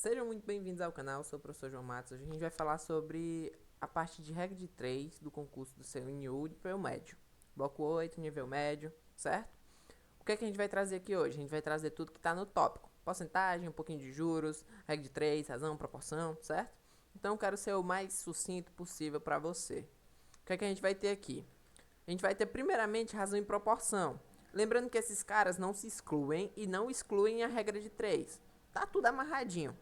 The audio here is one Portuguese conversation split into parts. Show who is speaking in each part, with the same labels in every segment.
Speaker 1: Sejam muito bem-vindos ao canal, eu sou o professor João Matos. Hoje a gente vai falar sobre a parte de regra de 3 do concurso do CNU nível médio. Bloco 8, nível médio, certo? O que é que a gente vai trazer aqui hoje? A gente vai trazer tudo que está no tópico. Porcentagem, um pouquinho de juros, regra de 3, razão, proporção, certo? Então eu quero ser o mais sucinto possível para você. O que é que a gente vai ter aqui? A gente vai ter primeiramente razão e proporção. Lembrando que esses caras não se excluem e não excluem a regra de 3. Tá tudo amarradinho.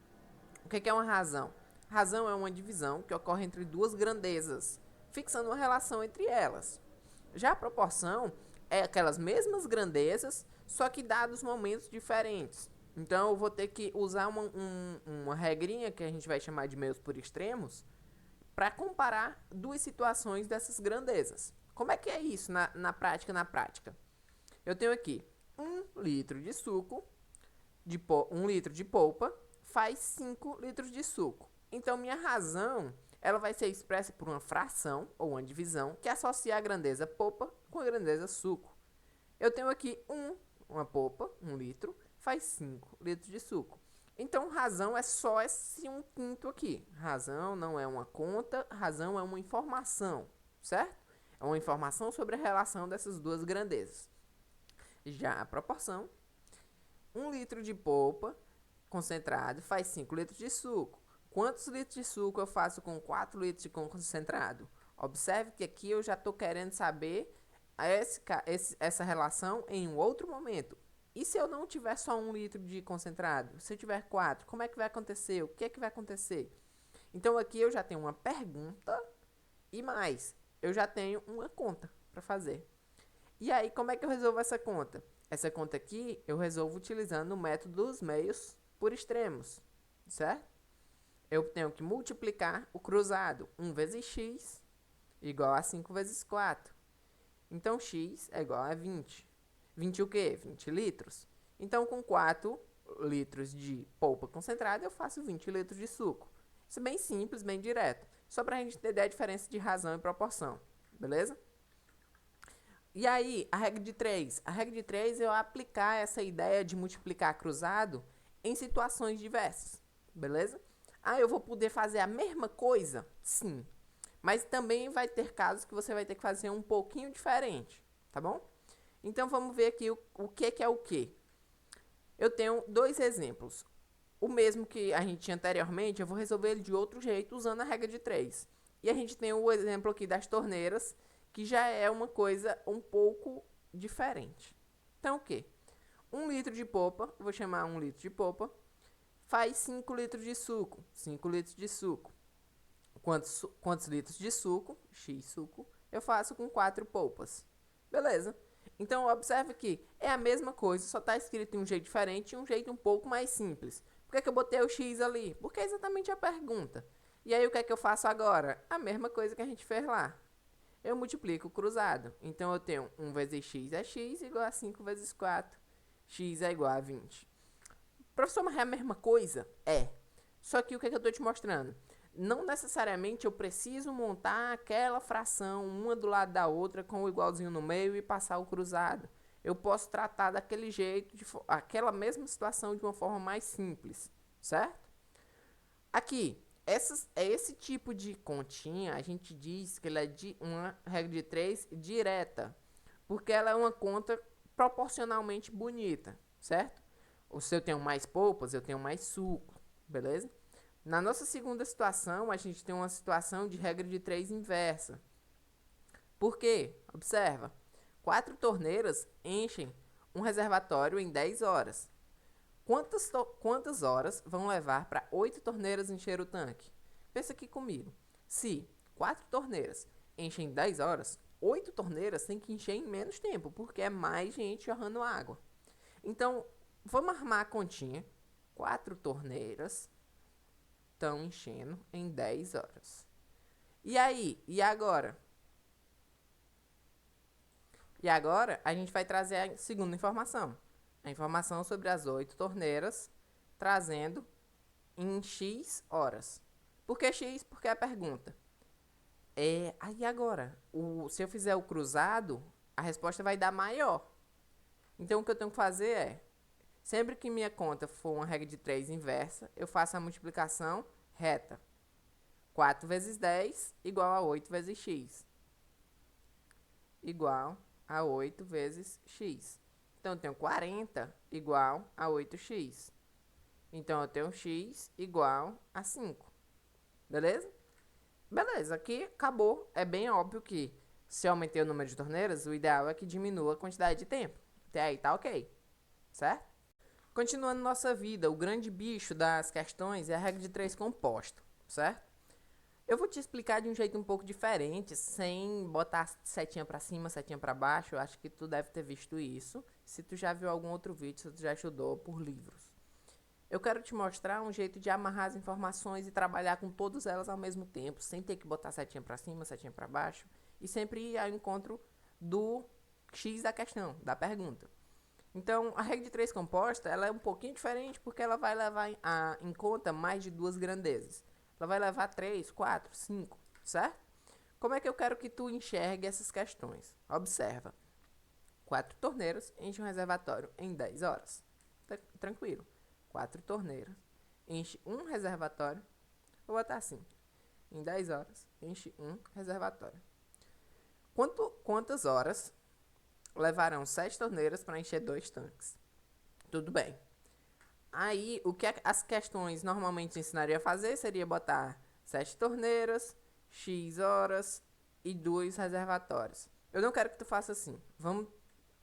Speaker 1: O que é uma razão? Razão é uma divisão que ocorre entre duas grandezas, fixando uma relação entre elas. Já a proporção é aquelas mesmas grandezas, só que dados momentos diferentes. Então eu vou ter que usar uma regrinha que a gente vai chamar de meios por extremos para comparar duas situações dessas grandezas. Como é que é isso na prática? Eu tenho aqui 1 litro de suco, 1 litro de polpa, faz 5 litros de suco. Então, minha razão ela vai ser expressa por uma fração ou uma divisão que associa a grandeza polpa com a grandeza suco. Eu tenho aqui uma polpa, 1 litro, faz 5 litros de suco. Então, razão é só esse 1/5 aqui. Razão não é uma conta, razão é uma informação, certo? É uma informação sobre a relação dessas duas grandezas. Já a proporção, 1 litro de polpa concentrado faz 5 litros de suco. Quantos litros de suco eu faço com 4 litros de concentrado? Observe que aqui eu já estou querendo saber essa relação em um outro momento. E se eu não tiver só 1 litro de concentrado? Se eu tiver 4, como é que vai acontecer? O que é que vai acontecer? Então aqui eu já tenho uma pergunta e mais, eu já tenho uma conta para fazer. E aí, como é que eu resolvo essa conta? Essa conta aqui eu resolvo utilizando o método dos meios por extremos, certo? Eu tenho que multiplicar o cruzado. 1 vezes x igual a 5 vezes 4. Então, x é igual a 20. 20 o quê? 20 litros. Então, com 4 litros de polpa concentrada, eu faço 20 litros de suco. Isso é bem simples, bem direto. Só para a gente entender a diferença de razão e proporção. Beleza? E aí, a regra de 3. A regra de 3 é eu aplicar essa ideia de multiplicar cruzado em situações diversas. Beleza? Ah, eu vou poder fazer a mesma coisa? Sim. Mas também vai ter casos que você vai ter que fazer um pouquinho diferente. Tá bom? Então vamos ver aqui o que é o que. Eu tenho dois exemplos. O mesmo que a gente tinha anteriormente, eu vou resolver ele de outro jeito usando a regra de 3. E a gente tem o exemplo aqui das torneiras, que já é uma coisa um pouco diferente. Então o que? 1 litro de polpa, vou chamar 1 litro de polpa, faz 5 litros de suco. 5 litros de suco. Quantos litros de suco, x suco, eu faço com 4 polpas? Beleza. Então observe que é a mesma coisa, só está escrito de um jeito diferente e um jeito um pouco mais simples. Por que, é que eu botei o x ali? Porque é exatamente a pergunta. E aí o que é que eu faço agora? A mesma coisa que a gente fez lá. Eu multiplico o cruzado. Então eu tenho 1 vezes x é x igual a 5 vezes 4. X é igual a 20. Professor, mas é a mesma coisa? É. Só que o que é que eu estou te mostrando? Não necessariamente eu preciso montar aquela fração uma do lado da outra com o igualzinho no meio e passar o cruzado. Eu posso tratar daquele jeito, aquela mesma situação de uma forma mais simples, certo? Aqui, esse tipo de continha, a gente diz que ela é de uma regra de 3 direta, porque ela é uma conta proporcionalmente bonita, certo? Ou se eu tenho mais polpas, eu tenho mais suco, beleza? Na nossa segunda situação, a gente tem uma situação de regra de 3 inversa. Por quê? Observa. 4 torneiras enchem um reservatório em 10 horas. Quantas horas vão levar para 8 torneiras encher o tanque? Pensa aqui comigo. Se 4 torneiras enchem em 10 horas, 8 torneiras têm que encher em menos tempo, porque é mais gente jorrando água. Então, vamos armar a continha. 4 torneiras estão enchendo em 10 horas. E aí? E agora? E agora a gente vai trazer a segunda informação. A informação sobre as 8 torneiras, trazendo em X horas. Por que X? Porque é a pergunta. Aí agora, se eu fizer o cruzado, a resposta vai dar maior. Então o que eu tenho que fazer é, Sempre que minha conta for uma regra de 3 inversa, eu faço a multiplicação reta. 4 vezes 10 igual a 8 vezes x. Igual a 8 vezes x. Então, eu tenho 40 igual a 8x. Então, eu tenho x igual a 5. Beleza? Beleza, aqui acabou. É bem óbvio que se eu aumentei o número de torneiras, o ideal é que diminua a quantidade de tempo. Até aí tá ok. Certo? Continuando nossa vida, o grande bicho das questões é a regra de 3 composta. Certo? Eu vou te explicar de um jeito um pouco diferente, sem botar setinha pra cima, setinha pra baixo. Eu acho que tu deve ter visto isso. Se tu já viu algum outro vídeo, se tu já estudou por livros. Eu quero te mostrar um jeito de amarrar as informações e trabalhar com todas elas ao mesmo tempo, sem ter que botar setinha pra cima, setinha pra baixo, e sempre ir ao encontro do X da questão, da pergunta. Então, a regra de 3 composta, ela é um pouquinho diferente porque ela vai levar em conta mais de duas grandezas. Ela vai levar 3, 4, 5, certo? Como é que eu quero que tu enxergue essas questões? Observa. 4 torneiras enchem um reservatório em 10 horas. Tranquilo. 4 torneiras enche um reservatório. Vou botar assim. Em 10 horas, enche um reservatório. Quantas horas levarão 7 torneiras para encher 2 tanques? Tudo bem. Aí, o que as questões normalmente ensinaria a fazer seria botar 7 torneiras, X horas e 2 reservatórios. Eu não quero que tu faça assim. Vamos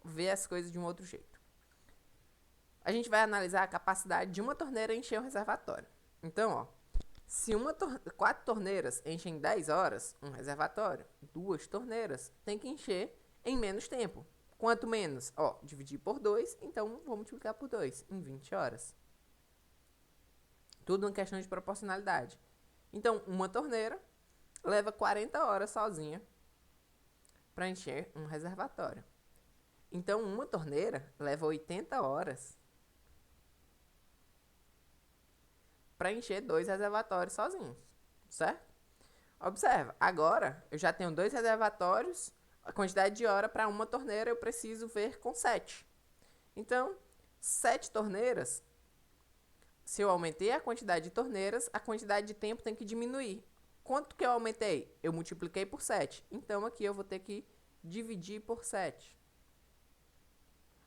Speaker 1: ver as coisas de um outro jeito. A gente vai analisar a capacidade de uma torneira encher um reservatório. Então, ó, se 4 torneiras enchem em 10 horas um reservatório, 2 torneiras tem que encher em menos tempo. Quanto menos? Ó, dividir por 2, então vou multiplicar por 2, em 20 horas. Tudo uma questão de proporcionalidade. Então, uma torneira leva 40 horas sozinha para encher um reservatório. Então, uma torneira leva 80 horas para encher 2 reservatórios sozinhos, certo? Observa, agora eu já tenho 2 reservatórios, a quantidade de hora para uma torneira eu preciso ver com 7. Então, 7 torneiras, se eu aumentei a quantidade de torneiras, a quantidade de tempo tem que diminuir. Quanto que eu aumentei? Eu multipliquei por 7. Então, aqui eu vou ter que dividir por 7.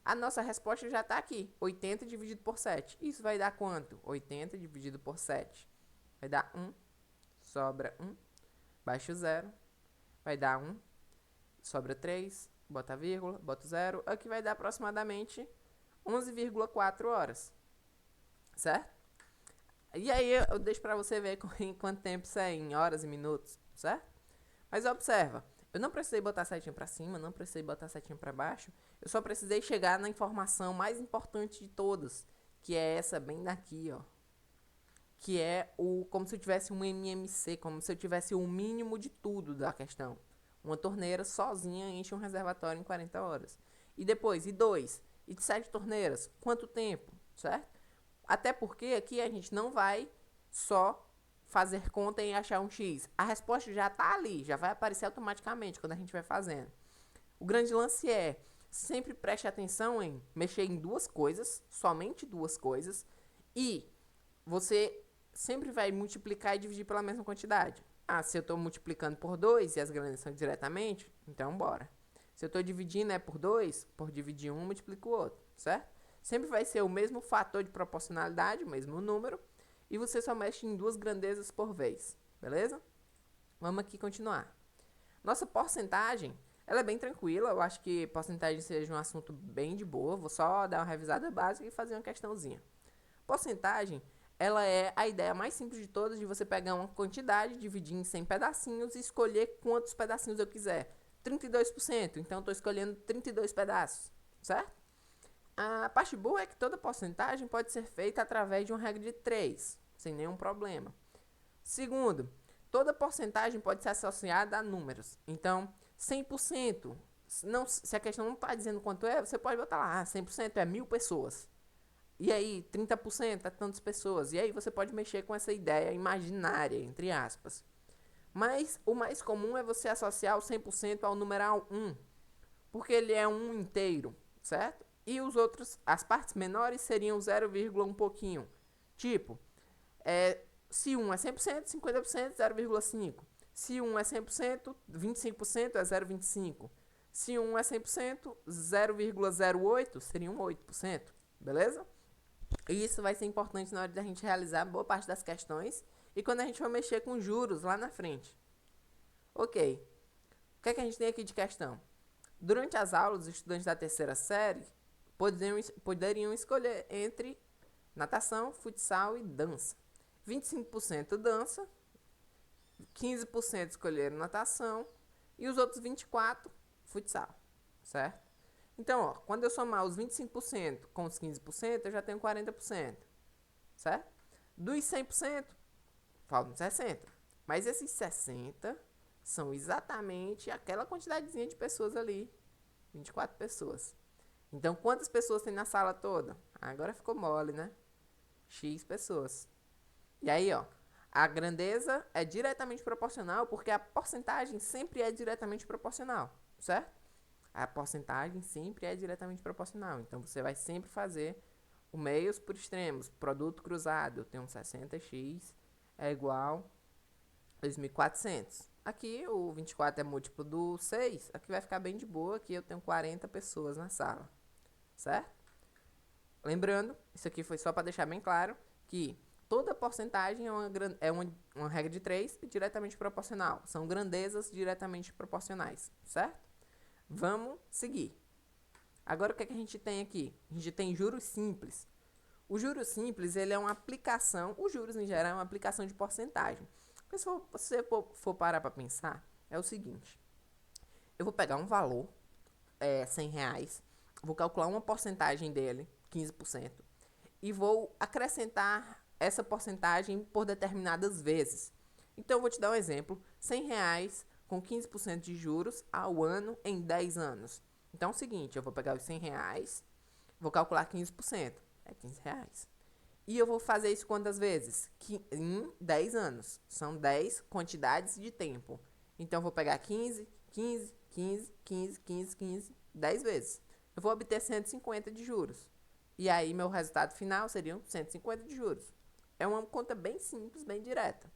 Speaker 1: A nossa resposta já está aqui. 80 dividido por 7. Isso vai dar quanto? 80 dividido por 7. Vai dar 1. Sobra 1. Baixa o 0. Vai dar 1. Sobra 3. Bota a vírgula. Bota o 0. Aqui vai dar aproximadamente 11,4 horas. Certo? E aí eu deixo para você ver em quanto tempo isso é, em horas e minutos. Certo? Mas observa. Eu não precisei botar a setinha para cima, não precisei botar a setinha para baixo. Eu só precisei chegar na informação mais importante de todas, que é essa bem daqui, ó. Que é como se eu tivesse um MMC, como se eu tivesse o mínimo de tudo da questão. Uma torneira sozinha enche um reservatório em 40 horas. E depois, e 2? E de 7 torneiras? Quanto tempo? Certo? Até porque aqui a gente não vai só fazer conta e achar um X. A resposta já está ali, já vai aparecer automaticamente quando a gente vai fazendo. O grande lance é, sempre preste atenção em mexer em 2 coisas, somente 2 coisas, e você sempre vai multiplicar e dividir pela mesma quantidade. Ah, se eu estou multiplicando por 2 e as grandes são diretamente, então bora. Se eu estou dividindo por 2, por dividir um, multiplico o outro, certo? Sempre vai ser o mesmo fator de proporcionalidade, o mesmo número, e você só mexe em 2 grandezas por vez, beleza? Vamos aqui continuar. Nossa porcentagem, ela é bem tranquila, eu acho que porcentagem seja um assunto bem de boa, vou só dar uma revisada básica e fazer uma questãozinha. Porcentagem, ela é a ideia mais simples de todas, de você pegar uma quantidade, dividir em 100 pedacinhos e escolher quantos pedacinhos eu quiser. 32%, então eu estou escolhendo 32 pedaços, certo? A parte boa é que toda porcentagem pode ser feita através de uma regra de 3, sem nenhum problema. Segundo, toda porcentagem pode ser associada a números. Então, 100%, não, se a questão não está dizendo quanto é, você pode botar lá, 100% é 1000 pessoas. E aí, 30% é tantas pessoas. E aí você pode mexer com essa ideia imaginária, entre aspas. Mas o mais comum é você associar o 100% ao numeral 1, porque ele é um inteiro, certo? E os outros, as partes menores seriam 0, um pouquinho. Tipo, se 1 é 100%, 50%, 0,5. Se 1 é 100%, 25% é 0,25. Se 1 é 100%, 0,08 seriam 8%. Beleza? E isso vai ser importante na hora da gente realizar boa parte das questões e quando a gente for mexer com juros lá na frente. Ok. O que é que a gente tem aqui de questão? Durante as aulas, os estudantes da terceira série poderiam escolher entre natação, futsal e dança. 25% dança, 15% escolheram natação e os outros 24% futsal, certo? Então, ó, quando eu somar os 25% com os 15%, eu já tenho 40%, certo? Dos 100%, faltam 60%. Mas esses 60% são exatamente aquela quantidadezinha de pessoas ali, 24 pessoas. Então, quantas pessoas tem na sala toda? Agora ficou mole, né? X pessoas. E aí, ó, a grandeza é diretamente proporcional porque a porcentagem sempre é diretamente proporcional, certo? A porcentagem sempre é diretamente proporcional. Então, você vai sempre fazer o meios por extremos. Produto cruzado, eu tenho 60x é igual a 2.400. Aqui, o 24 é múltiplo do 6. Aqui vai ficar bem de boa. Aqui eu tenho 40 pessoas na sala, certo? Lembrando, isso aqui foi só para deixar bem claro que toda porcentagem é uma regra de 3 e diretamente proporcional. São grandezas diretamente proporcionais, certo? Vamos seguir. Agora o que é que a gente tem aqui? A gente tem juros simples. O juros simples, ele é uma aplicação, os juros em geral é uma aplicação de porcentagem. Porque se você for parar para pensar, é o seguinte. Eu vou pegar um valor, R$100, vou calcular uma porcentagem dele, 15%, e vou acrescentar essa porcentagem por determinadas vezes. Então, eu vou te dar um exemplo. R$100 com 15% de juros ao ano em 10 anos. Então, é o seguinte, eu vou pegar os R$100, vou calcular 15%, é R$15. E eu vou fazer isso quantas vezes? Em 10 anos. São 10 quantidades de tempo. Então, eu vou pegar 15, 15, 15, 15, 15, 15, 10 vezes. Eu vou obter 150 de juros. E aí, meu resultado final seriam 150 de juros. É uma conta bem simples, bem direta,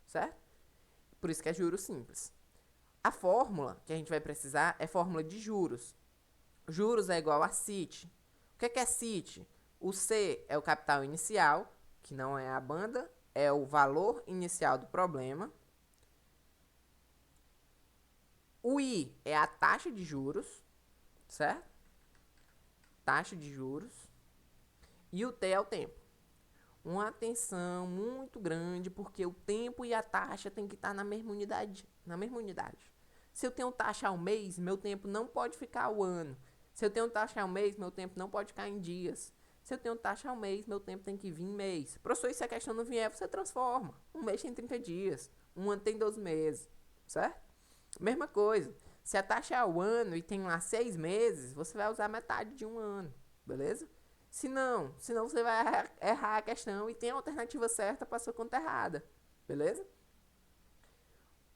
Speaker 1: certo? Por isso que é juros simples. A fórmula que a gente vai precisar é fórmula de juros. Juros é igual a CIT. O que é CIT? O C é o capital inicial, que não é a banda, é o valor inicial do problema. O I é a taxa de juros, certo? Taxa de juros. E o T é o tempo. Uma atenção muito grande, porque o tempo e a taxa tem que estar na mesma unidade. Se eu tenho taxa ao mês, meu tempo não pode ficar ao ano. Se eu tenho taxa ao mês, meu tempo não pode ficar em dias. Se eu tenho taxa ao mês, meu tempo tem que vir em mês. Professor, e se a questão não vier, você transforma. Um mês tem 30 dias, um ano tem 12 meses, certo? Mesma coisa. Se a taxa é ao ano e tem lá 6 meses, você vai usar metade de um ano, beleza? Senão você vai errar a questão e tem a alternativa certa para sua conta errada, beleza?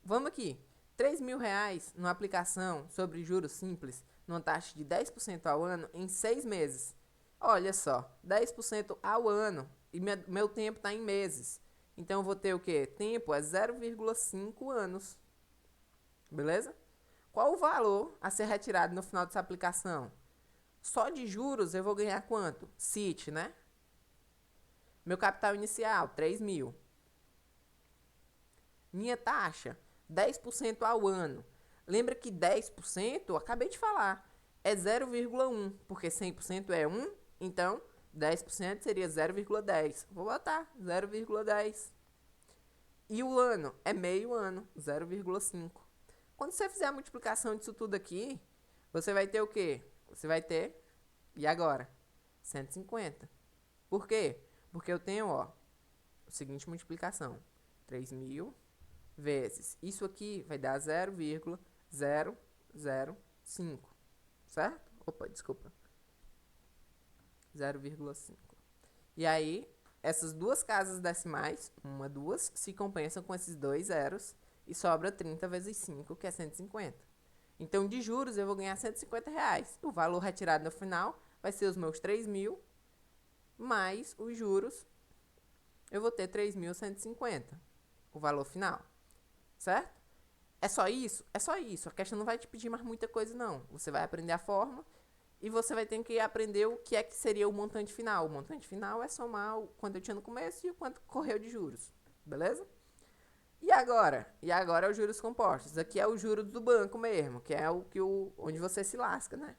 Speaker 1: Vamos aqui. R$3.000 numa aplicação sobre juros simples, numa taxa de 10% ao ano em 6 meses. Olha só, 10% ao ano e meu tempo está em meses. Então eu vou ter o quê? Tempo é 0,5 anos. Beleza? Qual o valor a ser retirado no final dessa aplicação? Só de juros eu vou ganhar quanto? CIT, né? Meu capital inicial, 3.000. Minha taxa, 10% ao ano. Lembra que 10%, eu acabei de falar, é 0,1, porque 100% é 1, então 10% seria 0,10. Vou botar 0,10. E o ano é meio ano, 0,5. Quando você fizer a multiplicação disso tudo aqui, você vai ter o quê? Você vai ter, e agora? 150. Por quê? Porque eu tenho, ó, a seguinte multiplicação. 3.000 vezes. Isso aqui vai dar 0,005. Certo? Opa, desculpa. 0,5. E aí, essas duas casas decimais, 1, 2, se compensam com esses dois zeros e sobra 30 vezes 5, que é 150. Então, de juros, eu vou ganhar R$150. O valor retirado no final vai ser os meus 3.000 mais os juros. Eu vou ter 3.150, o valor final, certo? É só isso? É só isso. A questão não vai te pedir mais muita coisa, não. Você vai aprender a fórmula e você vai ter que aprender o que é que seria o montante final. O montante final é somar o quanto eu tinha no começo e o quanto correu de juros, beleza? E agora? E agora é os juros compostos. Aqui é o juro do banco mesmo, que é onde você se lasca, né?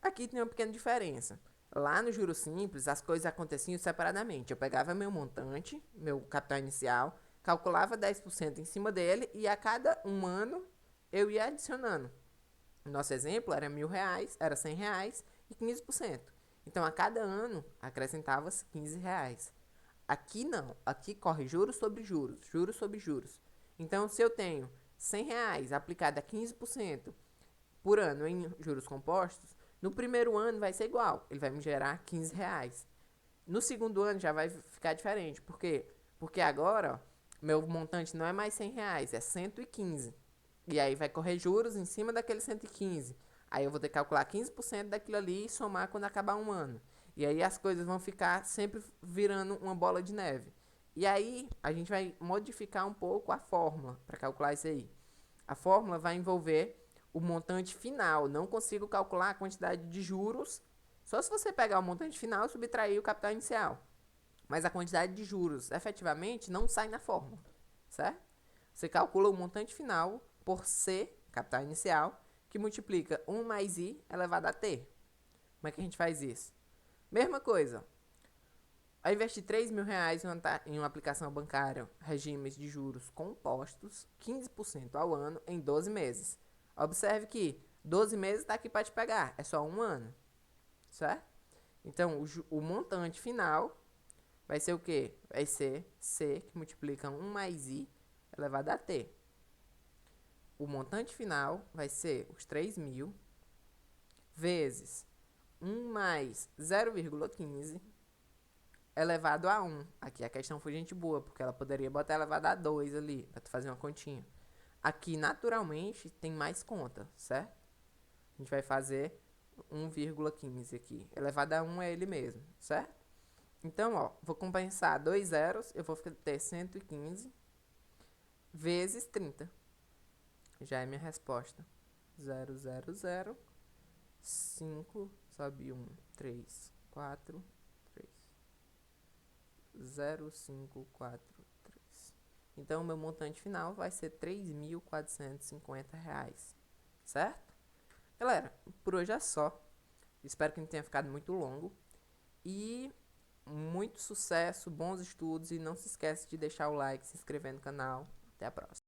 Speaker 1: Aqui tem uma pequena diferença. Lá no juro simples, as coisas aconteciam separadamente. Eu pegava meu montante, meu capital inicial, calculava 10% em cima dele e a cada um ano eu ia adicionando. Nosso exemplo era R$ 1.000, era R$ 100 e 15%. Então, a cada ano, acrescentava-se R$ 15. Aqui não. Aqui corre juros sobre juros, juros sobre juros. Então, se eu tenho R$ 100 aplicado a 15% por ano em juros compostos, no primeiro ano vai ser igual. Ele vai me gerar R$ 15. No segundo ano já vai ficar diferente. Por quê? Porque agora, ó, meu montante não é mais R$ 100, é 115. E aí vai correr juros em cima daquele 115. Aí eu vou ter que calcular 15% daquilo ali e somar quando acabar um ano. E aí as coisas vão ficar sempre virando uma bola de neve. E aí a gente vai modificar um pouco a fórmula para calcular isso aí. A fórmula vai envolver o montante final. Não consigo calcular a quantidade de juros. Só se você pegar o montante final e subtrair o capital inicial. Mas a quantidade de juros, efetivamente, não sai na fórmula, certo? Você calcula o montante final por C, capital inicial, que multiplica 1 mais I elevado a T. Como é que a gente faz isso? Mesma coisa. Ao investir R$ 3.000 em uma aplicação bancária, regimes de juros compostos, 15% ao ano em 12 meses. Observe que 12 meses está aqui para te pegar, é só um ano, certo? Então, o montante final vai ser o quê? Vai ser C, que multiplica 1 mais I elevado a T. O montante final vai ser os 3.000 vezes 1 mais 0,15 elevado a 1. Aqui a questão foi gente boa, porque ela poderia botar elevado a 2 ali, para tu fazer uma continha. Aqui, naturalmente, tem mais conta, certo? A gente vai fazer 1,15 aqui. Elevado a 1 é ele mesmo, certo? Então, ó, vou compensar 2 zeros, eu vou ter 115 vezes 30. Já é minha resposta. 0, 0, 0, 5, sobe 1, 3, 4, 3. 0, 5, 4, 3. Então, o meu montante final vai ser R$ 3.450, certo? Galera, por hoje é só. Espero que não tenha ficado muito longo. E muito sucesso, bons estudos e não se esquece de deixar o like, se inscrever no canal. Até a próxima.